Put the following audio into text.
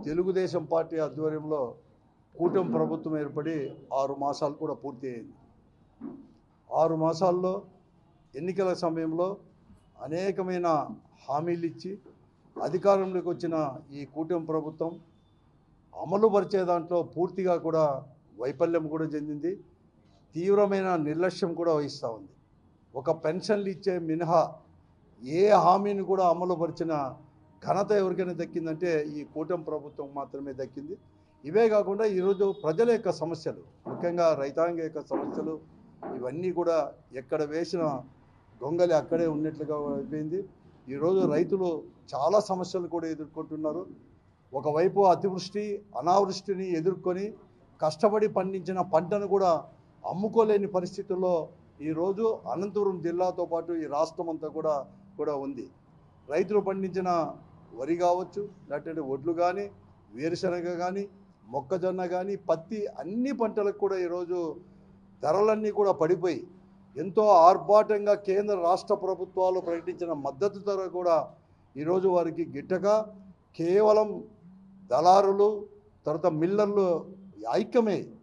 Telugu Desam party ఆధ్వర్యంలో కూటమి ప్రభుత్వం ఏర్పడి 6 మాసాలు కూడా పూర్తి అయింది. 6 మాసాల్లో ఎన్నికల సమయంలో అనేకమైన హామీలు ఇచ్చి అధికారంలోకి వచ్చిన ఈ కూటమి ప్రభుత్వం అమలు పరిచే దాంట్లో పూర్తిగా కూడా వైఫల్యం కూడా చెందింది. తీవ్రమైన నిర్లక్ష్యం కూడా వహిస్తూ ఉంది. ఒక పెన్షన్లు ఇచ్చే మినహా ఏ హామీని కూడా అమలు పరిచిన ఘనత ఎవరికైనా దక్కిందంటే ఈ కూటమి ప్రభుత్వం మాత్రమే దక్కింది. ఇవే కాకుండా ఈరోజు ప్రజల యొక్క సమస్యలు, ముఖ్యంగా రైతాంగ యొక్క సమస్యలు, ఇవన్నీ కూడా ఎక్కడ వేసిన గొంగలి అక్కడే ఉన్నట్లుగా అయిపోయింది. ఈరోజు రైతులు చాలా సమస్యలు కూడా ఎదుర్కొంటున్నారు. ఒకవైపు అతివృష్టి అనావృష్టిని ఎదుర్కొని కష్టపడి పండించిన పంటను కూడా అమ్ముకోలేని పరిస్థితుల్లో ఈరోజు అనంతపురం జిల్లాతో పాటు ఈ రాష్ట్రం అంతా కూడా ఉంది. రైతులు పండించిన వరి కావచ్చు, లేకపోతే వడ్లు కానీ, వేరుశనగ కానీ, మొక్కజొన్న కానీ, పత్తి, అన్ని పంటలకు కూడా ఈరోజు ధరలన్నీ కూడా పడిపోయి ఎంతో ఆర్భాటంగా కేంద్ర రాష్ట్ర ప్రభుత్వాలు ప్రకటించిన మద్దతు ధర కూడా ఈరోజు వారికి గిట్టక కేవలం దళారులు తర్వాత మిల్లర్లు ఐక్యమే